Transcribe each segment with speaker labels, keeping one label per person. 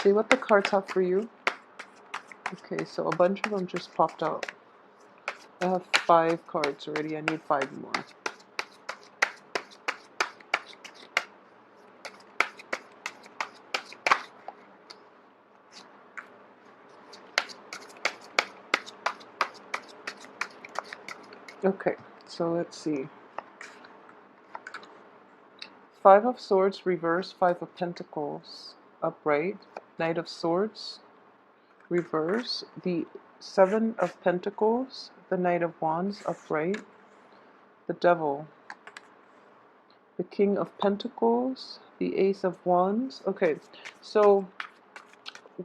Speaker 1: See what the cards have for you. Okay, so a bunch of them just popped out. I have 5 cards already. I need 5 more. Okay, so let's see. 5 of Swords reverse, 5 of Pentacles upright, Knight of Swords reverse, the 7 of Pentacles, the Knight of Wands upright, the Devil, the King of Pentacles, the Ace of Wands. Okay, so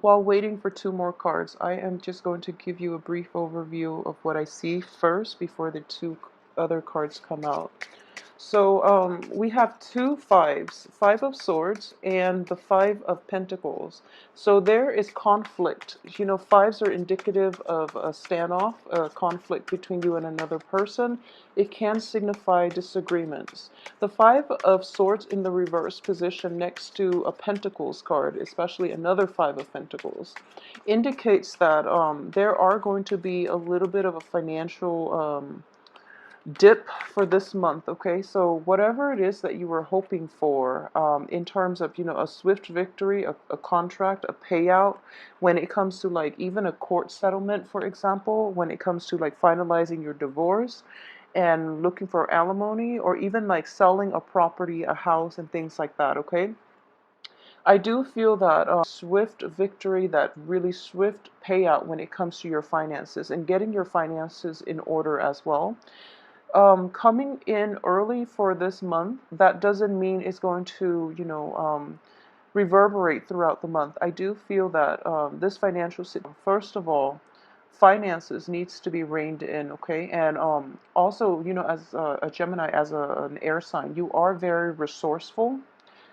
Speaker 1: while waiting for 2 more cards, I am just going to give you a brief overview of what I see first before the 2 other cards come out. So we have 2 fives, 5 of Swords and the 5 of Pentacles. So there is conflict. You know, 5s are indicative of a standoff, a conflict between you and another person. It can signify disagreements. The 5 of Swords in the reverse position next to a Pentacles card, especially another 5 of Pentacles, indicates that there are going to be a little bit of a financial dip for this month. Okay, so whatever it is that you were hoping for in terms of, you know, a swift victory, a contract, a payout, when it comes to like even a court settlement, for example, when it comes to like finalizing your divorce and looking for alimony, or even like selling a property, a house, and things like that. Okay, I do feel that swift victory, that really swift payout when it comes to your finances and getting your finances in order as well, coming in early for this month. That doesn't mean it's going to, you know, reverberate throughout the month. I do feel that this financial situation, first of all, finances needs to be reined in, okay? And also, you know, as a Gemini, as an air sign, you are very resourceful.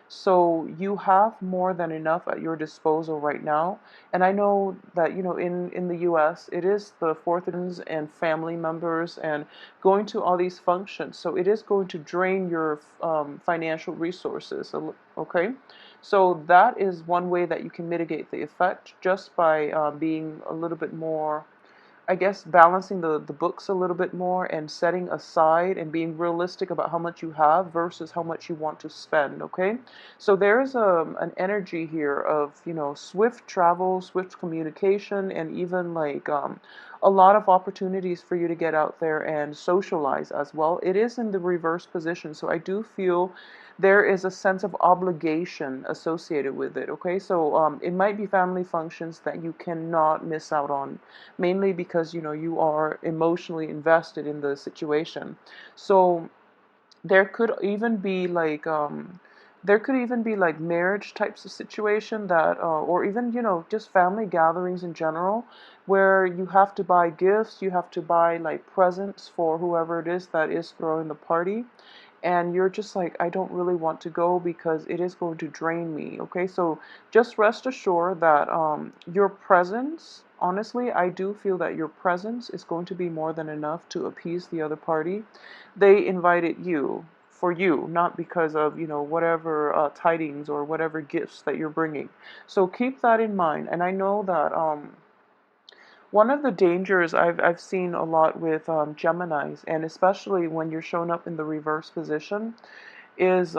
Speaker 1: So you have more than enough at your disposal right now. And I know that, you know, in the US, it is the fourth and family members and going to all these functions. So it is going to drain your financial resources, okay? So that is one way that you can mitigate the effect, just by being a little bit more, I guess, balancing the books a little bit more and setting aside and being realistic about how much you have versus how much you want to spend, okay? So there is an energy here of, you know, swift travel, swift communication, and even like a lot of opportunities for you to get out there and socialize as well. It is in the reverse position, so I do feel there is a sense of obligation associated with it, okay? So it might be family functions that you cannot miss out on, mainly because, you know, you are emotionally invested in the situation. So there could even be like marriage types of situation that or even, you know, just family gatherings in general, where you have to buy gifts, you have to buy like presents for whoever it is that is throwing the party, and you're just like, I don't really want to go because it is going to drain me. Okay, so just rest assured that your presence, honestly, I do feel that your presence is going to be more than enough to appease the other party. They invited you for you, not because of, you know, whatever tidings or whatever gifts that you're bringing. So keep that in mind. And I know that one of the dangers I've seen a lot with Geminis, and especially when you're shown up in the reverse position, is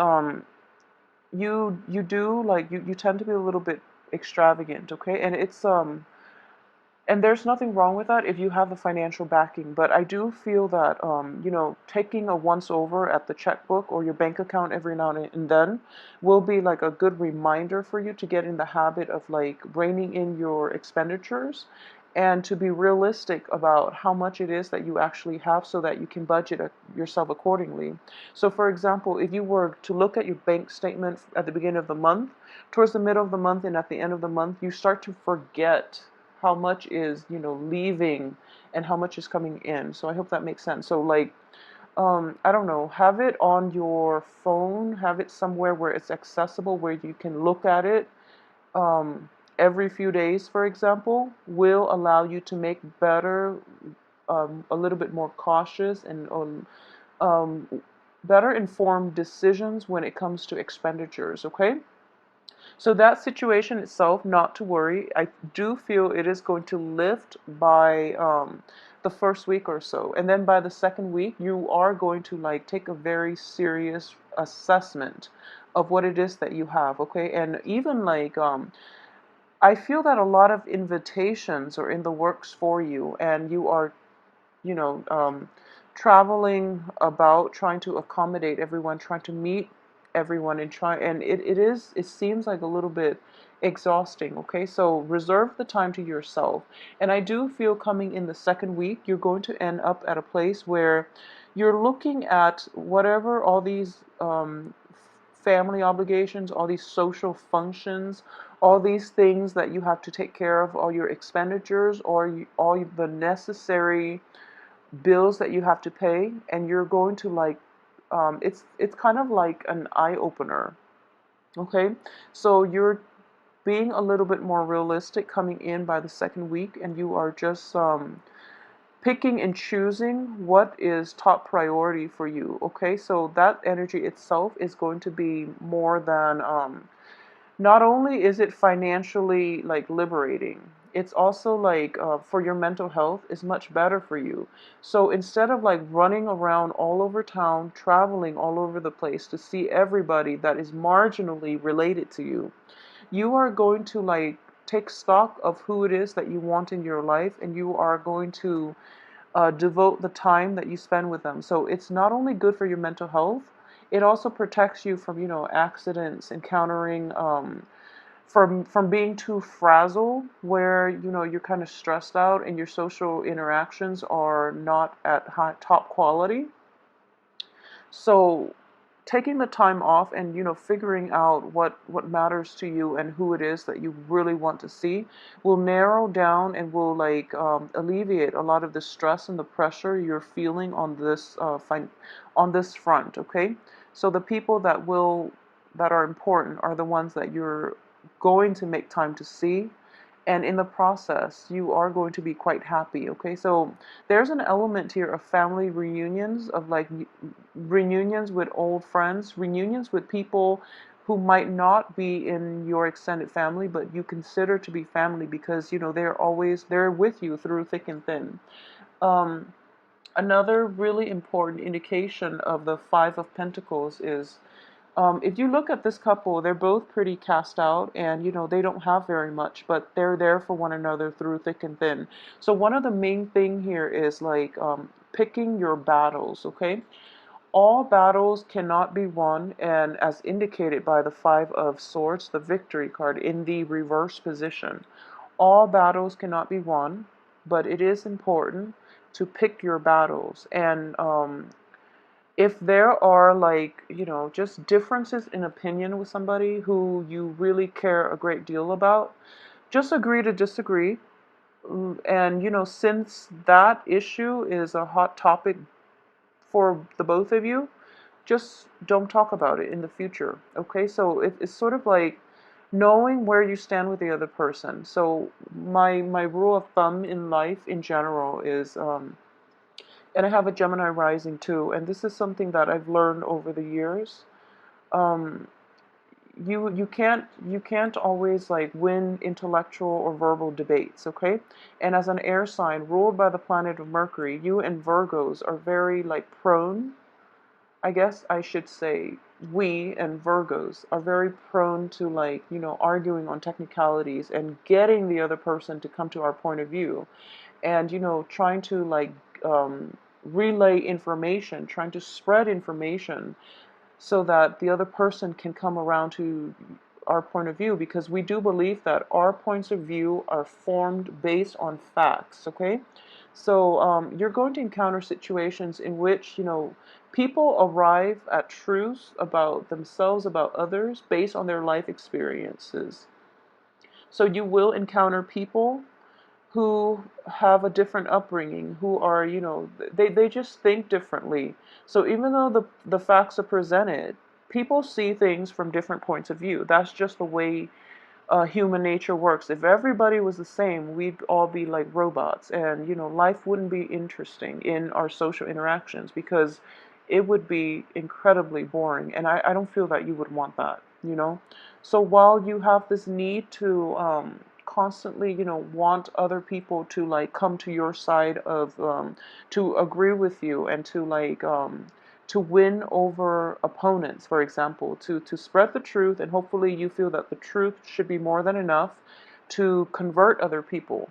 Speaker 1: you do like you tend to be a little bit extravagant, okay? And it's and there's nothing wrong with that if you have the financial backing. But I do feel that you know, taking a once over at the checkbook or your bank account every now and then will be like a good reminder for you to get in the habit of like reining in your expenditures and to be realistic about how much it is that you actually have, so that you can budget yourself accordingly. So for example, if you were to look at your bank statement at the beginning of the month, towards the middle of the month, and at the end of the month, you start to forget how much is, you know, leaving and how much is coming in. So I hope that makes sense. So like I don't know, have it on your phone, have it somewhere where it's accessible, where you can look at it every few days, for example, will allow you to make better, a little bit more cautious and um, better informed decisions when it comes to expenditures, okay? So that situation itself, not to worry. I do feel it is going to lift by the first week or so, and then by the second week, you are going to like take a very serious assessment of what it is that you have. Okay, and even like I feel that a lot of invitations are in the works for you, and you are, you know, traveling about, trying to accommodate everyone, trying to meet everyone, and it seems like a little bit exhausting. Okay, so reserve the time to yourself. And I do feel coming in the second week, you're going to end up at a place where you're looking at whatever all these family obligations, all these social functions, all these things that you have to take care of, all your expenditures, or all the necessary bills that you have to pay, and you're going to like it's kind of like an eye opener. Okay, so you're being a little bit more realistic coming in by the second week, and you are just picking and choosing what is top priority for you. Okay, so that energy itself is going to be more than not only is it financially like liberating, it's also like for your mental health is much better for you. So instead of like running around all over town, traveling all over the place to see everybody that is marginally related to you, you are going to like take stock of who it is that you want in your life, and you are going to devote the time that you spend with them. So it's not only good for your mental health, it also protects you from, accidents, encountering, from being too frazzled, where, you're kind of stressed out and your social interactions are not at top quality. So taking the time off and figuring out what matters to you and who it is that you really want to see will narrow down and will like alleviate a lot of the stress and the pressure you're feeling on this on this front. Okay, so the people that are important are the ones that you're going to make time to see, and in the process you are going to be quite happy. Okay, so there's an element here of family reunions, of like reunions with old friends, reunions with people who might not be in your extended family but you consider to be family, because they're with you through thick and thin. um, Another really important indication of the Five of Pentacles is, if you look at this couple, they're both pretty cast out, and they don't have very much, but they're there for one another through thick and thin. So one of the main thing here is like picking your battles. Okay, all battles cannot be won, and as indicated by the Five of Swords, the Victory card in the reverse position, all battles cannot be won, but it is important to pick your battles. And if there are like, just differences in opinion with somebody who you really care a great deal about, just agree to disagree. And, since that issue is a hot topic for the both of you, just don't talk about it in the future. Okay, so it's sort of like knowing where you stand with the other person. So my rule of thumb in life in general is, and I have a Gemini rising too, and this is something that I've learned over the years. Um, you can't always like win intellectual or verbal debates. Okay, and as an air sign ruled by the planet of Mercury, you and Virgos are very like prone. I guess I should say we and Virgos are very prone to like, arguing on technicalities and getting the other person to come to our point of view, and, trying to like relay information, trying to spread information so that the other person can come around to our point of view, because we do believe that our points of view are formed based on facts. Okay, so you're going to encounter situations in which people arrive at truths about themselves, about others, based on their life experiences. So you will encounter people who have a different upbringing, who are, they just think differently. So even though the facts are presented, people see things from different points of view. That's just the way human nature works. If everybody was the same, we'd all be like robots, and life wouldn't be interesting in our social interactions, because it would be incredibly boring, and I don't feel that you would want that. you know. So while you have this need to constantly, want other people to like come to your side of to agree with you and to like to win over opponents, for example, to spread the truth, and hopefully you feel that the truth should be more than enough to convert other people.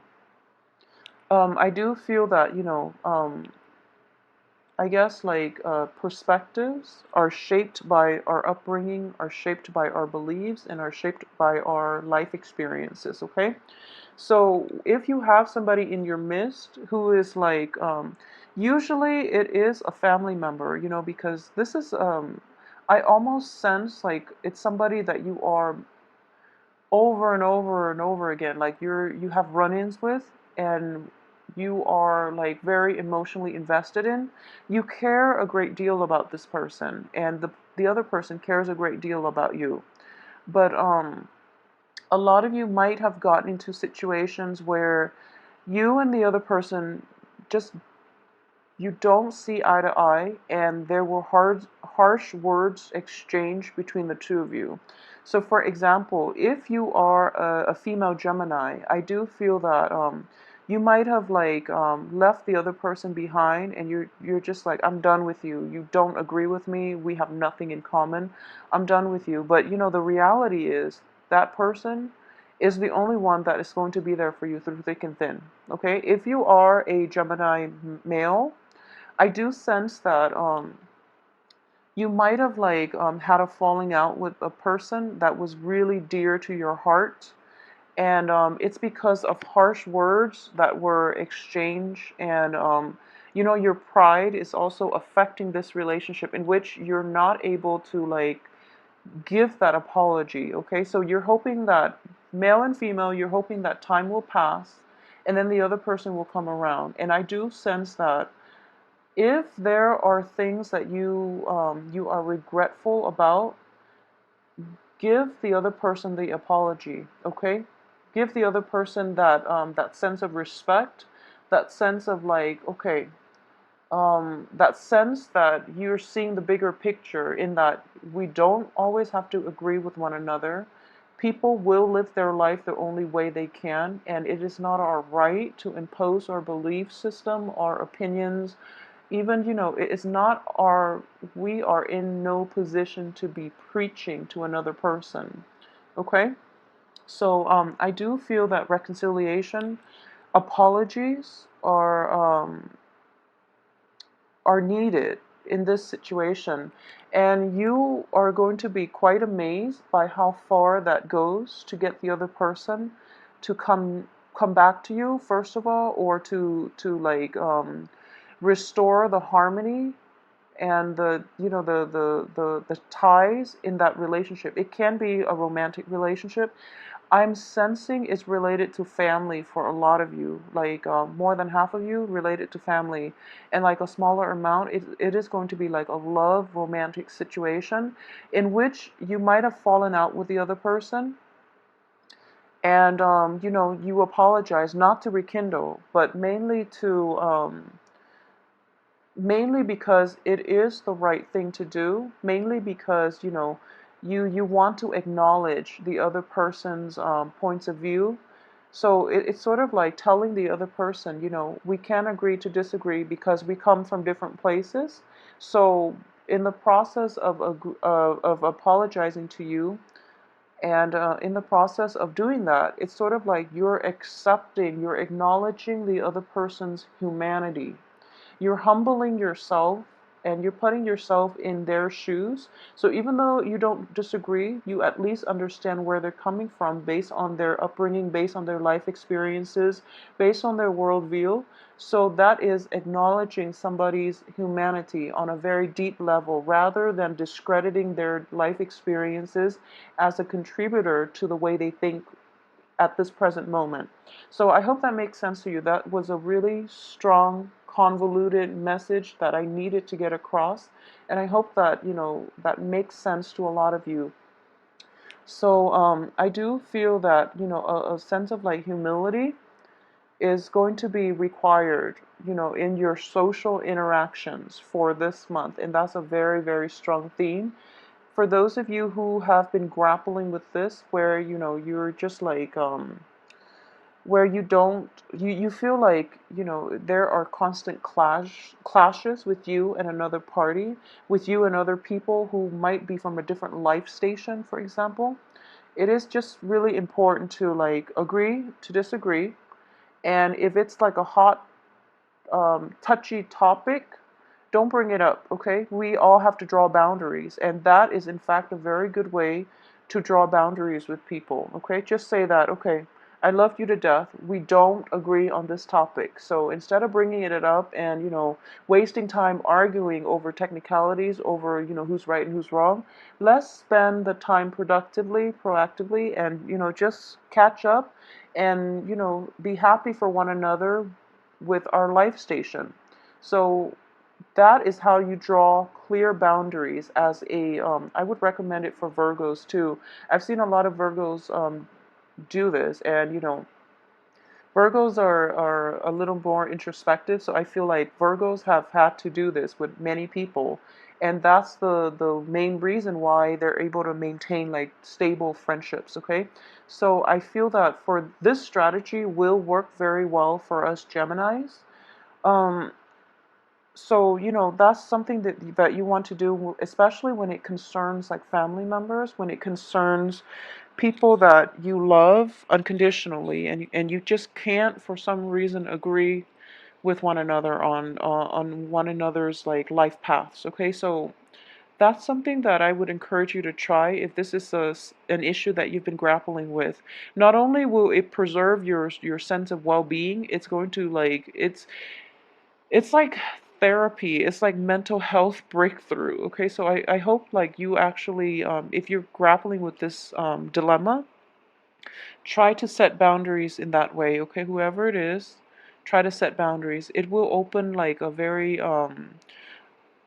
Speaker 1: I do feel that, I guess like perspectives are shaped by our upbringing, are shaped by our beliefs, and are shaped by our life experiences, okay? So if you have somebody in your midst who is like, usually it is a family member, because this is, I almost sense like it's somebody that you are over and over and over again, like you have run-ins with, and you are like very emotionally invested in. You care a great deal about this person, and the other person cares a great deal about you. But a lot of you might have gotten into situations where you and the other person just, you don't see eye to eye, and there were harsh words exchanged between the two of you. So, for example, if you are a female Gemini, I do feel that you might have like left the other person behind, and you're just like, I'm done with you. You don't agree with me. We have nothing in common. I'm done with you. But the reality is that person is the only one that is going to be there for you through thick and thin. Okay, if you are a Gemini male, I do sense that you might have like had a falling out with a person that was really dear to your heart, and it's because of harsh words that were exchanged, and your pride is also affecting this relationship in which you're not able to like give that apology. Okay, so you're hoping that, male and female, you're hoping that time will pass, and then the other person will come around, and I do sense that if there are things that you are regretful about, give the other person the apology. Okay, give the other person that sense of respect, that sense of like, okay, that sense that you're seeing the bigger picture, in that we don't always have to agree with one another. People will live their life the only way they can, and it is not our right to impose our belief system, our opinions. Even, it is not our, we are in no position to be preaching to another person. Okay? So I do feel that reconciliation, apologies are needed in this situation. And you are going to be quite amazed by how far that goes to get the other person to come back to you, first of all, or to like restore the harmony and the ties in that relationship. It can be a romantic relationship. I'm sensing it's related to family for a lot of you, like more than half of you related to family, and like a smaller amount, it is going to be like a love romantic situation in which you might have fallen out with the other person, and you apologize, not to rekindle, but mainly because it is the right thing to do, mainly because you want to acknowledge the other person's points of view. So it's sort of like telling the other person, we can agree to disagree because we come from different places. So in the process of apologizing to you, and in the process of doing that, it's sort of like you're acknowledging the other person's humanity. You're humbling yourself, and you're putting yourself in their shoes. So even though you don't disagree, you at least understand where they're coming from based on their upbringing, based on their life experiences, based on their worldview. So that is acknowledging somebody's humanity on a very deep level, rather than discrediting their life experiences as a contributor to the way they think at this present moment. So I hope that makes sense to you. That was a really strong, convoluted message that I needed to get across, and I hope that that makes sense to a lot of you. So I do feel that a sense of like humility is going to be required, in your social interactions for this month, and that's a very, very strong theme. For those of you who have been grappling with this, where you're just like where you don't you feel like there are constant clashes with you and another party, with you and other people who might be from a different life station, for example. It is just really important to like agree to disagree. And if it's like a hot touchy topic, don't bring it up, okay? We all have to draw boundaries, and that is in fact a very good way to draw boundaries with people, okay? Just say that, okay, I love you to death. We don't agree on this topic. So instead of bringing it up and, wasting time arguing over technicalities, over, who's right and who's wrong, let's spend the time productively, proactively, and, just catch up and, be happy for one another with our life station. So that is how you draw clear boundaries as I would recommend it for Virgos too. I've seen a lot of Virgos do this, and Virgos are a little more introspective, so I feel like Virgos have had to do this with many people, and that's the main reason why they're able to maintain like stable friendships, okay? So I feel that for this strategy will work very well for us Geminis. Um, so, that's something that you want to do, especially when it concerns like family members, when it concerns people that you love unconditionally, and you just can't for some reason agree with one another on one another's like life paths. Okay, so that's something that I would encourage you to try if this is an issue that you've been grappling with. Not only will it preserve your sense of well-being, it's going to like it's like therapy. It's like mental health breakthrough. Okay, so I hope like you actually, if you're grappling with this dilemma, try to set boundaries in that way. Okay, whoever it is, try to set boundaries. It will open like a very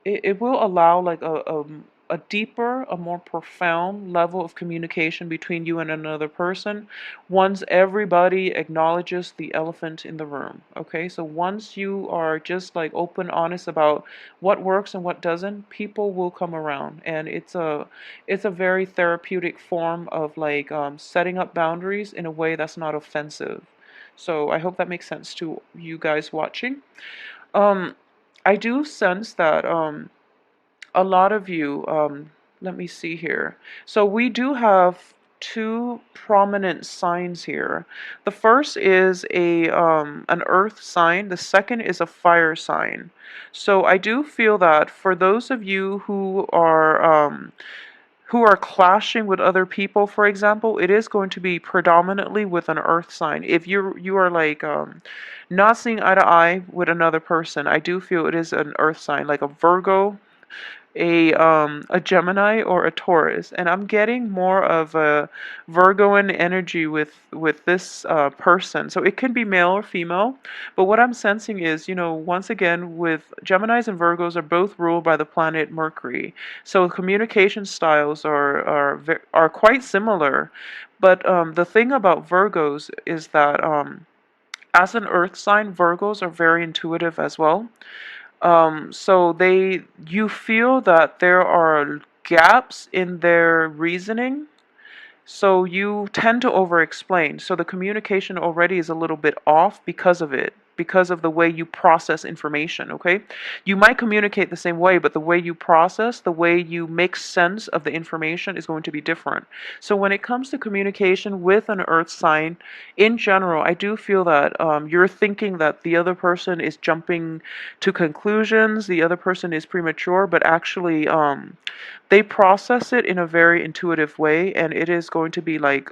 Speaker 1: it will allow like a deeper, a more profound level of communication between you and another person once everybody acknowledges the elephant in the room. Okay, so once you are just like open, honest about what works and what doesn't, people will come around, and it's a very therapeutic form of like setting up boundaries in a way that's not offensive. So I hope that makes sense to you guys watching. um I do sense that a lot of you, let me see here. So we do have two prominent signs here. The first is an earth sign. The second is a fire sign. So I do feel that for those of you who are clashing with other people, for example, it is going to be predominantly with an earth sign. If you are like not seeing eye to eye with another person, I do feel it is an earth sign, like a Virgo, a Gemini, or a Taurus, and I'm getting more of a Virgoan energy with this person. So it can be male or female, but what I'm sensing is, once again, with Geminis and Virgos are both ruled by the planet Mercury, so communication styles are quite similar. But the thing about Virgos is that as an Earth sign, Virgos are very intuitive as well. So you feel that there are gaps in their reasoning, so you tend to over-explain. So the communication already is a little bit off because of it, because of the way you process information, okay? You might communicate the same way, but the way you process, the way you make sense of the information is going to be different. So when it comes to communication with an earth sign, in general, I do feel that you're thinking that the other person is jumping to conclusions, the other person is premature, but actually they process it in a very intuitive way, and it is going to be like,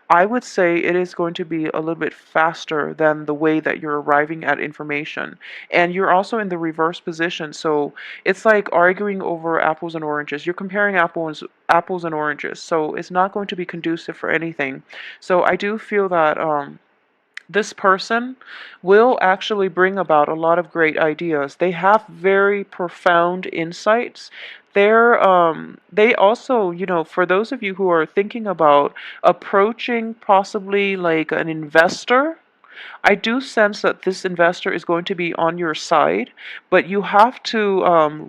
Speaker 1: I would say it is going to be a little bit faster than the way that you're arriving at information. And you're also in the reverse position, so it's like arguing over apples and oranges. You're comparing apples and oranges, so it's not going to be conducive for anything. So I do feel that this person will actually bring about a lot of great ideas. They have very profound insights. They also, for those of you who are thinking about approaching possibly like an investor, I do sense that this investor is going to be on your side, but you have to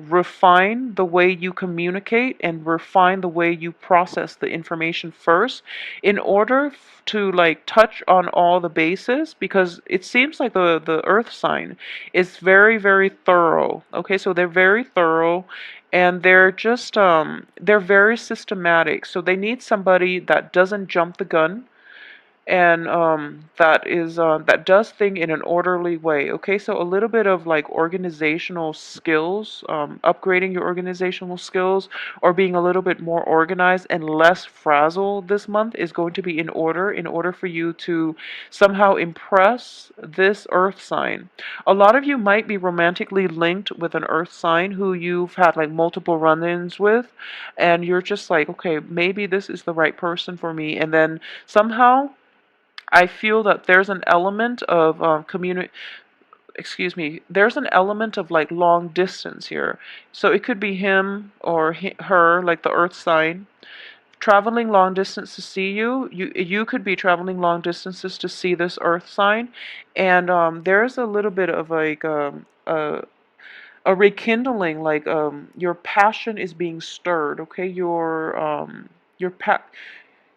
Speaker 1: refine the way you communicate and refine the way you process the information first in order to like touch on all the bases, because it seems like the earth sign is very, very thorough. Okay, so they're very thorough, and they're just they're very systematic. So they need somebody that doesn't jump the gun, and that does thing in an orderly way. Okay, so a little bit of like organizational skills, upgrading your organizational skills, or being a little bit more organized and less frazzled this month is going to be in order for you to somehow impress this earth sign. A lot of you might be romantically linked with an earth sign who you've had like multiple run-ins with, and you're just like, okay, maybe this is the right person for me, and then somehow I feel that there's an element of excuse me, there's an element of like long distance here. So it could be him or her, like the earth sign, traveling long distance to see you. You could be traveling long distances to see this earth sign, and there's a little bit of like a rekindling, like your passion is being stirred. Okay, your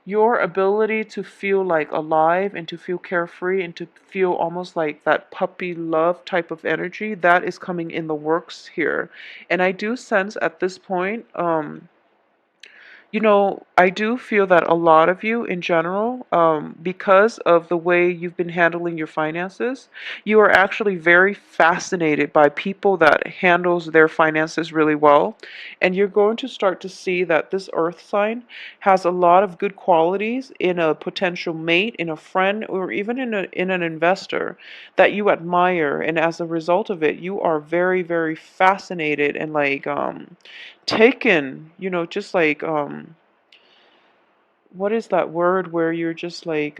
Speaker 1: your ability to feel like alive and to feel carefree and to feel almost like that puppy love type of energy, that is coming in the works here. And I do sense at this point, I do feel that a lot of you in general, because of the way you've been handling your finances, you are actually very fascinated by people that handles their finances really well. And you're going to start to see that this earth sign has a lot of good qualities in a potential mate, in a friend, or even in an investor that you admire. And as a result of it, you are very, very fascinated and like taken, just like what is that word where you're just like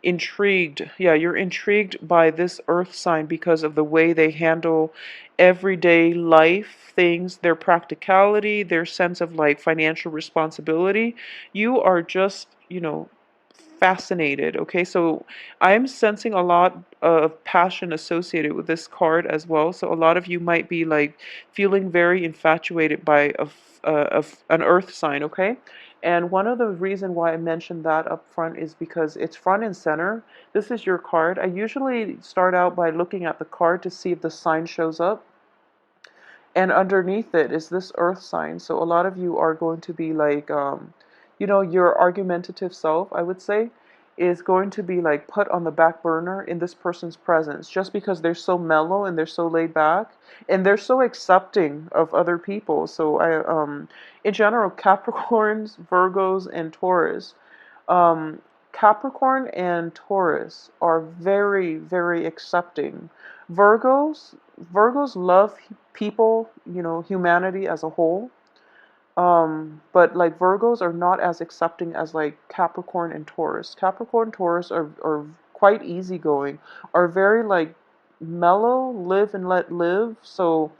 Speaker 1: intrigued? Yeah, you're intrigued by this earth sign because of the way they handle everyday life things, their practicality, their sense of like financial responsibility. You are just, fascinated. Okay, so I'm sensing a lot of passion associated with this card as well. So a lot of you might be like feeling very infatuated by of an earth sign. Okay, and one of the reason why I mentioned that up front is because it's front and center. This is your card. I usually start out by looking at the card to see if the sign shows up. And underneath it is this earth sign. So a lot of you are going to be like, your argumentative self, I would say, is going to be like put on the back burner in this person's presence just because they're so mellow and they're so laid back and they're so accepting of other people. So in general, Capricorns, Virgos, and Taurus, um, Capricorn and Taurus are very, very accepting. Virgos, Virgos love people, humanity as a whole. But like Virgos are not as accepting as like Capricorn and Taurus. Capricorn, Taurus are quite easygoing, are very like mellow, live and let live. So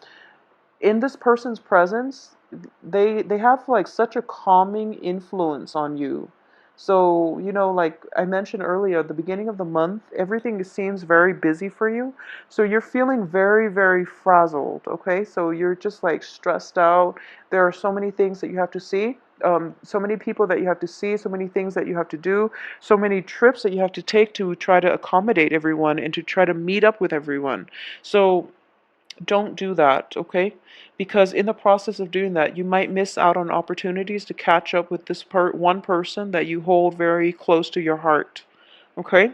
Speaker 1: in this person's presence, they have like such a calming influence on you. So, like I mentioned earlier, at the beginning of the month, everything seems very busy for you. So you're feeling very, very frazzled, okay? So you're just like stressed out. There are so many things that you have to see. So many people that you have to see, so many things that you have to do, so many trips that you have to take to try to accommodate everyone and to try to meet up with everyone. So don't do that, okay? Because in the process of doing that, you might miss out on opportunities to catch up with this one person that you hold very close to your heart, okay?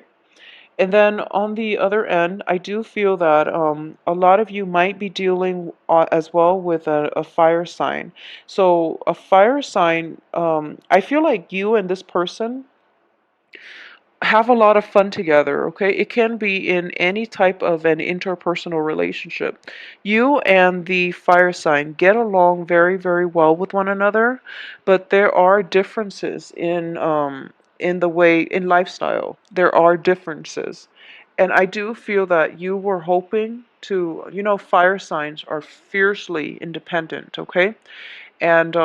Speaker 1: And then on the other end, I do feel that a lot of you might be dealing as well with a fire sign. So a fire sign, I feel like you and this person have a lot of fun together, okay? It can be in any type of an interpersonal relationship. You and the fire sign get along very, very well with one another, but there are differences in the way in lifestyle. There are differences. And I do feel that you were hoping to, fire signs are fiercely independent, okay? And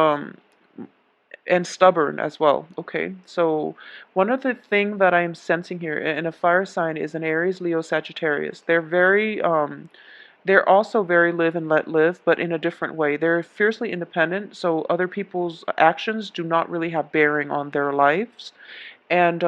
Speaker 1: and stubborn as well. Okay, so one of the thing that I'm sensing here in a fire sign is an Aries, Leo, Sagittarius. They're also very live and let live, but in a different way. They're fiercely independent, so other people's actions do not really have bearing on their lives. And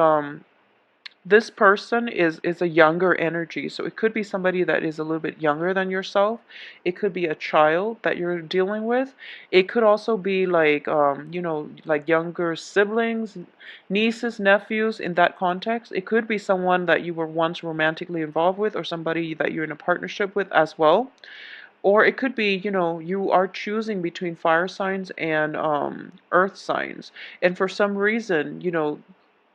Speaker 1: this person is a younger energy, so it could be somebody that is a little bit younger than yourself. It could be a child that you're dealing with. It could also be like like younger siblings, nieces, nephews. In that context, it could be someone that you were once romantically involved with, or somebody that you're in a partnership with as well. Or it could be, you are choosing between fire signs and earth signs, and for some reason,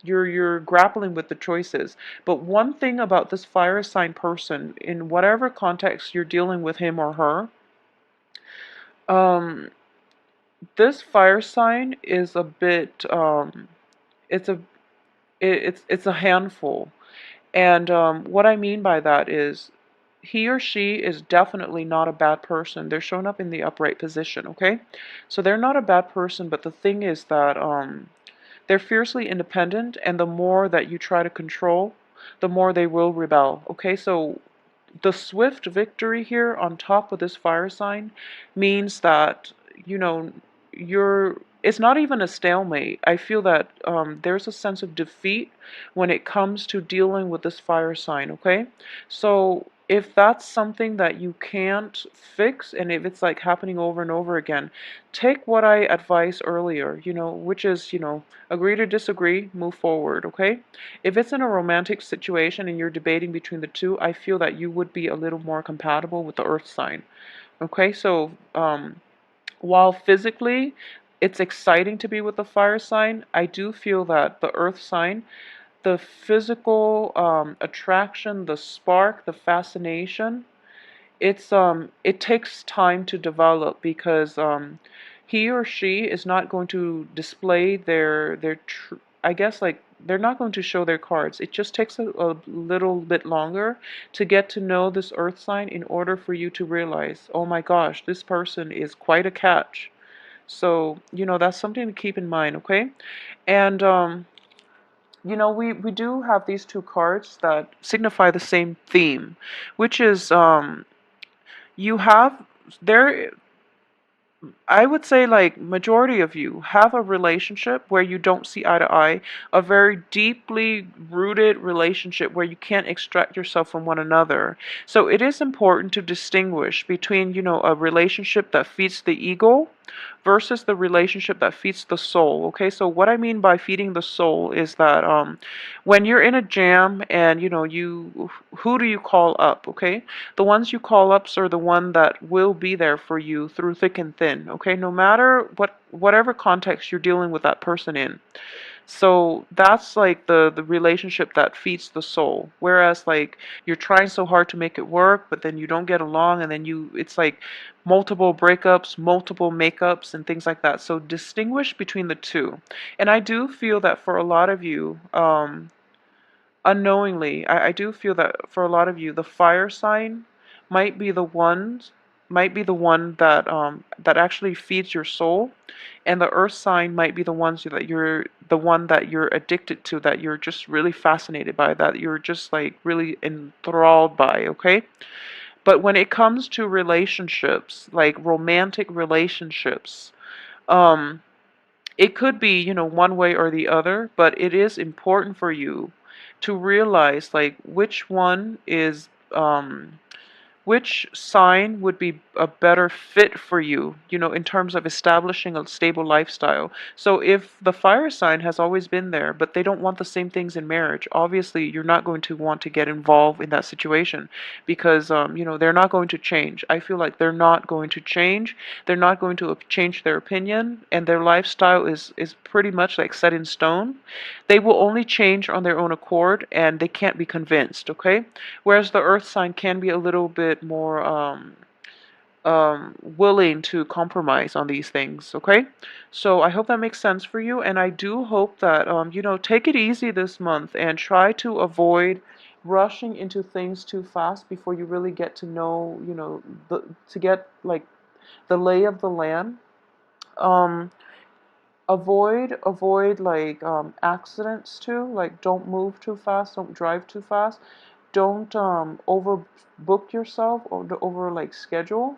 Speaker 1: you're grappling with the choices. But one thing about this fire sign person, in whatever context you're dealing with him or her, um, this fire sign is a bit, it's a it's a handful. And what I mean by that is he or she is definitely not a bad person. They're showing up in the upright position, okay? So they're not a bad person, but the thing is that they're fiercely independent, and the more that you try to control, the more they will rebel. Okay, so the swift victory here on top of this fire sign means that, you know, it's not even a stalemate. I feel that there's a sense of defeat when it comes to dealing with this fire sign, okay? So if that's something that you can't fix, and if it's like happening over and over again, take what I advised earlier, which is, agree to disagree, move forward, okay? If it's in a romantic situation and you're debating between the two, I feel that you would be a little more compatible with the earth sign. Okay, so while physically it's exciting to be with the fire sign, I do feel that the earth sign, the physical attraction, the spark, the fascination, it takes time to develop, because he or she is not going to display I guess, like, they're not going to show their cards. It just takes a little bit longer to get to know this earth sign in order for you to realize, oh my gosh, this person is quite a catch. So, that's something to keep in mind, okay? And we do have these two cards that signify the same theme, which is you have there I would say, like, majority of you have a relationship where you don't see eye to eye, a very deeply rooted relationship where you can't extract yourself from one another. So it is important to distinguish between, a relationship that feeds the ego versus the relationship that feeds the soul. Okay, so what I mean by feeding the soul is that when you're in a jam and, who do you call up? Okay, the ones you call ups are the one that will be there for you through thick and thin, okay? No matter whatever context you're dealing with that person in. So that's like the relationship that feeds the soul. Whereas, like, you're trying so hard to make it work, but then you don't get along, and then it's like multiple breakups, multiple makeups, and things like that. So distinguish between the two. And I do feel that for a lot of you, unknowingly, I do feel that for a lot of you, the fire sign might be the ones might be the one that actually feeds your soul, and the earth sign might be the one that you're addicted to, that you're just really fascinated by, that you're just like really enthralled by, okay? But when it comes to relationships, like romantic relationships, um it could be, one way or the other, but it is important for you to realize, like, which sign would be a better fit for you, in terms of establishing a stable lifestyle. So if the fire sign has always been there, but they don't want the same things in marriage, obviously you're not going to want to get involved in that situation, because, they're not going to change. I feel like they're not going to change. They're not going to change their opinion, and their lifestyle is pretty much like set in stone. They will only change on their own accord, and they can't be convinced, okay? Whereas the earth sign can be a little bit more willing to compromise on these things, okay? So I hope that makes sense for you, and I do hope that, take it easy this month and try to avoid rushing into things too fast before you really get to know, to get, like, the lay of the land. Um, avoid like accidents too. Like, don't move too fast, don't drive too fast, don't overbook yourself or over like schedule.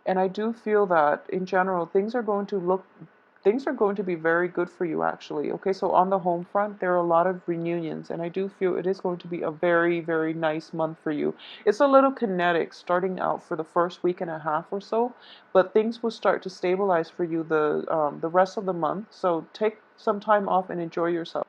Speaker 1: And I do feel that in general things are going to be very good for you actually. Okay, so on the home front, there are a lot of reunions, and I do feel it is going to be a very, very nice month for you. It's a little kinetic starting out for the first week and a half or so, but things will start to stabilize for you the rest of the month. So take some time off and enjoy yourself.